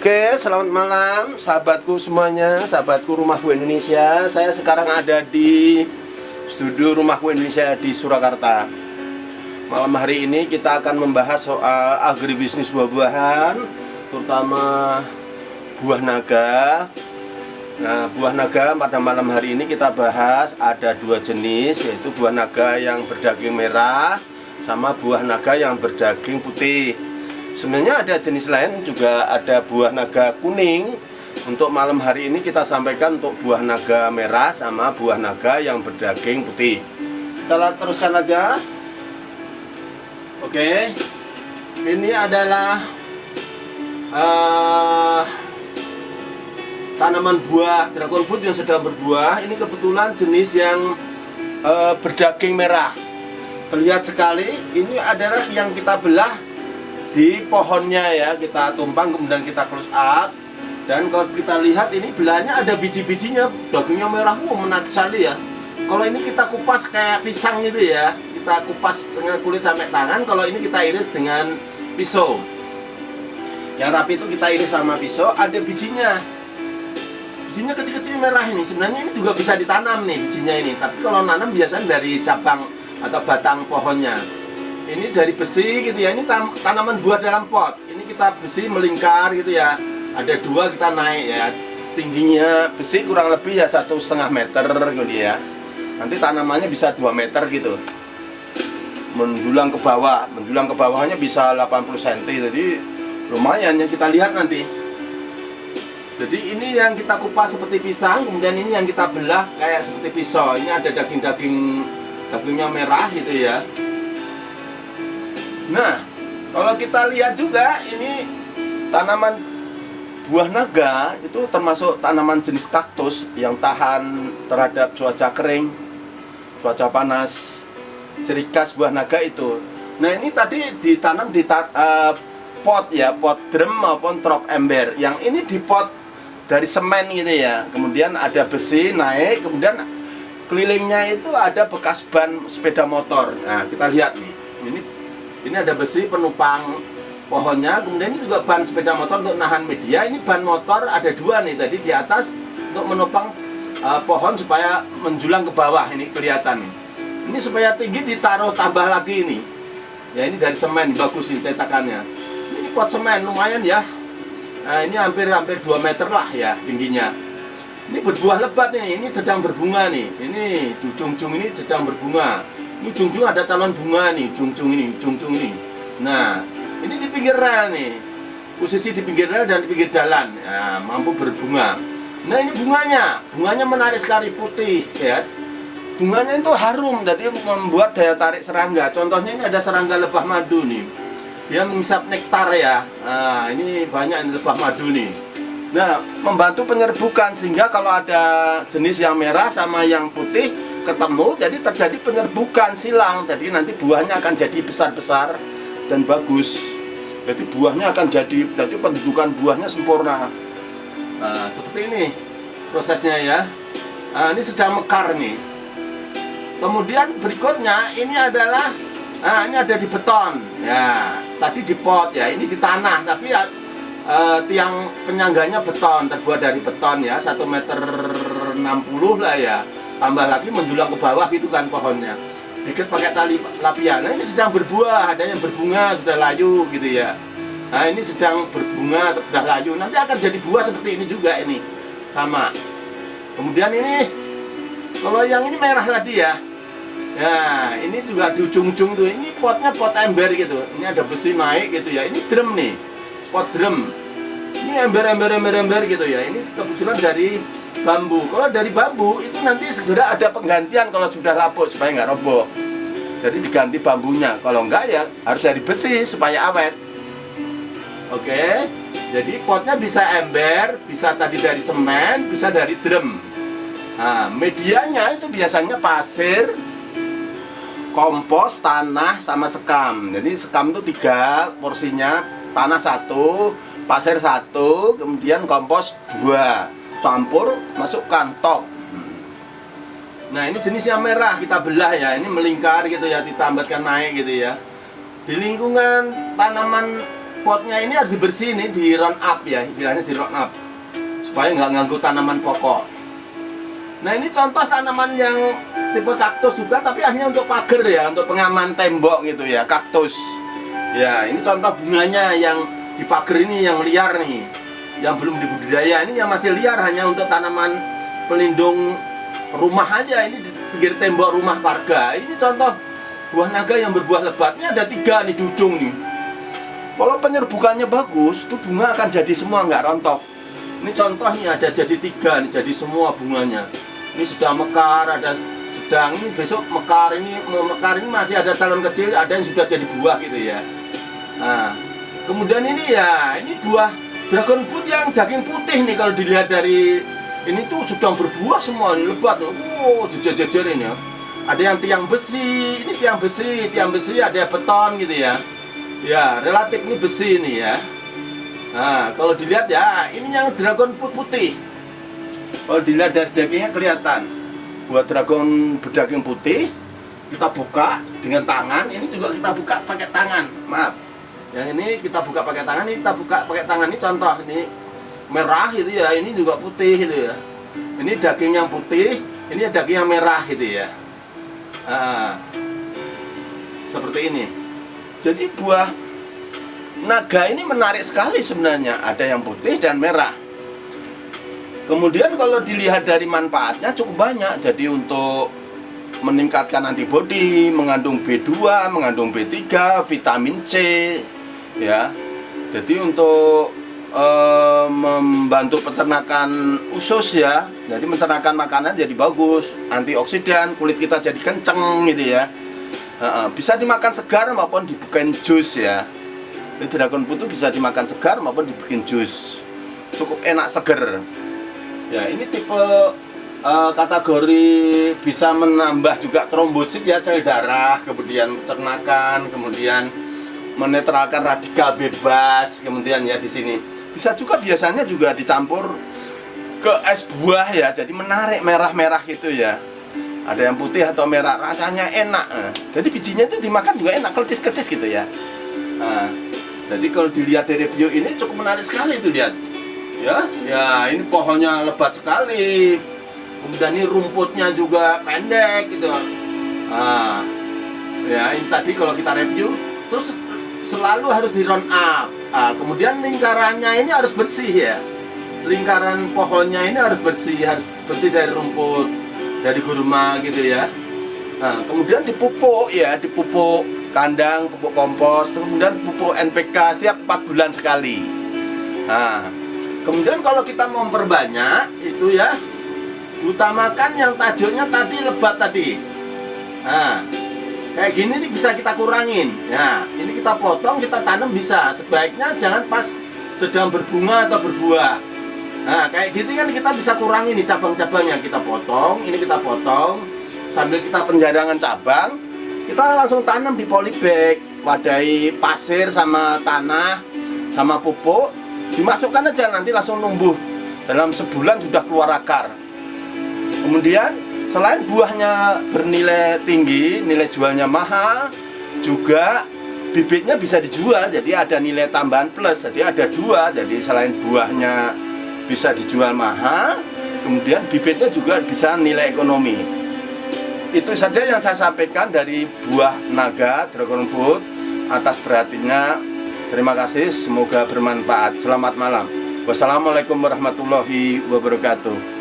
Oke, selamat malam sahabatku semuanya, sahabatku Rumahku Indonesia. Saya sekarang ada di studio Rumahku Indonesia di Surakarta. Malam hari ini kita akan membahas soal agribisnis buah-buahan, terutama buah naga. Nah, buah naga pada malam hari ini kita bahas ada dua jenis, yaitu buah naga yang berdaging merah sama buah naga yang berdaging putih. Sebenarnya ada jenis lain juga, ada buah naga kuning. Untuk malam hari ini kita sampaikan untuk buah naga merah sama buah naga yang berdaging putih. Kita teruskan aja. Oke, ini adalah tanaman buah dragon fruit yang sedang berbuah. Ini kebetulan jenis yang berdaging merah. Terlihat sekali, ini adalah yang kita belah di pohonnya ya, kita tumpang kemudian kita close up. Dan kalau kita lihat ini belahannya ada biji-bijinya, dagingnya merah, menarik sekali ya. Kalau ini kita kupas kayak pisang gitu ya, kita kupas dengan kulit sampai tangan. Kalau ini kita iris dengan pisau. Yang rapi itu kita iris sama pisau, ada bijinya. Bijinya kecil-kecil merah ini. Sebenarnya ini juga bisa ditanam nih bijinya ini, tapi kalau nanam biasanya dari cabang atau batang pohonnya. Ini dari besi gitu ya, ini tanaman buah dalam pot. Ini kita besi melingkar gitu ya, ada dua kita naik ya. Tingginya besi kurang lebih ya 1,5 meter gitu ya. Nanti tanamannya bisa 2 meter gitu, menjulang ke bawah. Menjulang ke bawahnya bisa 80 cm, jadi lumayan yang kita lihat nanti. Jadi ini yang kita kupas seperti pisang, kemudian ini yang kita belah kayak seperti pisau. Ini ada dagingnya merah gitu ya. Nah, kalau kita lihat juga ini tanaman buah naga itu termasuk tanaman jenis kaktus yang tahan terhadap cuaca kering, cuaca panas. Ciri khas buah naga itu. Nah, ini tadi ditanam di pot ya, pot drum maupun trop ember. Yang ini di pot dari semen gitu ya. Kemudian ada besi naik, kemudian kelilingnya itu ada bekas ban sepeda motor. Nah, kita lihat nih. Ini ada besi penopang pohonnya, kemudian ini juga ban sepeda motor untuk nahan media. Ini ban motor ada dua nih tadi di atas untuk menopang pohon supaya menjulang ke bawah. Ini kelihatan nih. Ini supaya tinggi ditaruh tambah lagi ini. Ya, ini dari semen, bagus ini cetakannya. Ini pot semen lumayan ya. Nah, ini hampir 2 meter lah ya tingginya. Ini berbuah lebat nih, ini sedang berbunga nih. Ini di ujung-ujung ini sedang berbunga. Ini ujung-ujung ada calon bunga nih, ujung-ujung ini. Nah, ini di pinggir rel nih. Posisi di pinggir rel dan di pinggir jalan. Nah, mampu berbunga. Nah, ini bunganya menarik sekali, putih ya. Bunganya itu harum, jadi membuat daya tarik serangga. Contohnya ini ada serangga lebah madu nih. Dia menghisap nektar ya. Nah, ini banyak lebah madu nih. Nah, membantu penyerbukan sehingga kalau ada jenis yang merah sama yang putih ketemu, jadi terjadi penyerbukan silang. Jadi nanti buahnya akan jadi besar-besar dan bagus. Jadi buahnya akan jadi pendudukan buahnya sempurna. Nah, seperti ini prosesnya ya. Nah, ini sedang mekar nih. Kemudian berikutnya ini adalah, ini ada di beton. Ya, tadi di pot ya, ini di tanah, tapi ya, tiang penyangganya beton, terbuat dari beton ya, 1,60 meter lah ya. Tambah lagi menjulang ke bawah gitu kan pohonnya. Diikat pakai tali lapian. Nah, ini sedang berbuah, ada yang berbunga sudah layu gitu ya. Nah, ini sedang berbunga sudah layu. Nanti akan jadi buah seperti ini juga ini. Sama. Kemudian ini kalau yang ini merah tadi ya. Ya, ini juga di ujung-ujung tuh. Ini potnya pot ember gitu. Ini ada besi naik gitu ya. Ini drum nih. Pot drum. Ini ember gitu ya. Ini kebetulan dari bambu. Kalau dari bambu itu nanti segera ada penggantian kalau sudah lapuk supaya nggak roboh. Jadi diganti bambunya. Kalau enggak ya harus dari besi supaya awet. Oke. Jadi potnya bisa ember, bisa tadi dari semen, bisa dari drum. Nah, medianya itu biasanya pasir, kompos, tanah, sama sekam. Jadi sekam itu 3 porsinya, tanah 1, pasir 1, kemudian kompos 2. Campur, masukkan, tok. Nah, ini jenis yang merah kita belah ya. Ini melingkar gitu ya, ditambatkan naik gitu ya. Di lingkungan tanaman potnya ini harus dibersihin nih, di round up ya, istilahnya di round up supaya nggak ganggu tanaman pokok. Nah ini contoh tanaman yang tipe kaktus juga, tapi hanya untuk pagar ya, untuk pengaman tembok gitu ya, kaktus. Ya ini contoh bunganya yang di pagar ini, yang liar nih, yang belum dibudidaya. Ini yang masih liar hanya untuk tanaman pelindung rumah aja, ini di pinggir tembok rumah warga. Ini contoh buah naga yang berbuah lebat. Ini ada 3 nih di ujung nih. Kalau penyerbukannya bagus, tuh bunga akan jadi semua, nggak rontok. Ini contohnya ada jadi 3 nih, jadi semua bunganya. Ini sudah mekar, ada sedang, ini besok mekar, ini mau mekar, ini masih ada calon kecil, ada yang sudah jadi buah gitu ya. Nah, kemudian ini ya, ini buah dragon fruit yang daging putih nih, kalau dilihat dari ini tuh sudah berbuah semua, ini lebat loh. Wow, jejer-jejer ini ya. Ada yang tiang besi, ini tiang besi, ada beton gitu ya. Ya, relatif ini besi ini ya. Nah, kalau dilihat ya, ini yang dragon fruit putih. Kalau dilihat dari dagingnya kelihatan. Buat dragon berdaging putih, kita buka dengan tangan. Ini juga kita buka pakai tangan. Maaf. Yang ini kita buka pakai tangan, ini kita buka pakai tangan. Ini contoh, ini merah gitu ya, ini juga putih gitu ya. Ini daging yang putih, ini daging yang merah gitu ya. Nah, seperti ini. Jadi buah naga ini menarik sekali sebenarnya. Ada yang putih dan merah. Kemudian kalau dilihat dari manfaatnya cukup banyak. Jadi untuk meningkatkan antibodi, mengandung B2, mengandung B3, vitamin C, ya. Jadi untuk membantu pencernaan usus ya. Jadi mencernakan makanan jadi bagus, antioksidan, kulit kita jadi kenceng gitu ya. Bisa dimakan segar maupun dibikin jus ya. Jadi dragon fruit itu bisa dimakan segar maupun dibikin jus. Cukup enak, seger. Ya, ini tipe kategori bisa menambah juga trombosit ya, sel darah, kemudian pencernaan, kemudian menetralkan radikal bebas, kemudian ya di sini. Bisa juga biasanya juga dicampur ke es buah ya, jadi menarik merah-merah gitu ya. Ada yang putih atau merah, rasanya enak. Jadi bijinya itu dimakan juga enak, ketis-ketis gitu ya. Nah, jadi kalau dilihat dari review ini cukup menarik sekali itu, lihat. Ya, ini pohonnya lebat sekali. Kemudian ini rumputnya juga pendek gitu. Nah, ya ini tadi kalau kita review, terus selalu harus di round up. Nah, kemudian lingkarannya ini harus bersih ya. Lingkaran pohonnya ini harus bersih dari rumput, dari gurma gitu ya. Nah, kemudian dipupuk ya, dipupuk kandang, pupuk kompos, kemudian pupuk NPK setiap 4 bulan sekali. Nah, kemudian kalau kita mau memperbanyak itu ya, utamakan yang tajuknya tadi lebat tadi. Nah, kayak gini nih bisa kita kurangin. Nah, ini kita potong, kita tanam bisa. Sebaiknya jangan pas sedang berbunga atau berbuah. Nah, kayak gitu kan kita bisa kurangin nih cabang-cabangnya. Kita potong, ini kita potong. Sambil kita penjarangan cabang, kita langsung tanam di polybag. Wadahi pasir sama tanah, sama pupuk. Dimasukkan aja, nanti langsung numbuh. Dalam sebulan sudah keluar akar. Kemudian selain buahnya bernilai tinggi, nilai jualnya mahal, juga bibitnya bisa dijual, jadi ada nilai tambahan plus, jadi ada 2, jadi selain buahnya bisa dijual mahal, kemudian bibitnya juga bisa nilai ekonomi. Itu saja yang saya sampaikan dari buah naga dragon fruit. Atas perhatiannya, terima kasih, semoga bermanfaat. Selamat malam. Wassalamualaikum warahmatullahi wabarakatuh.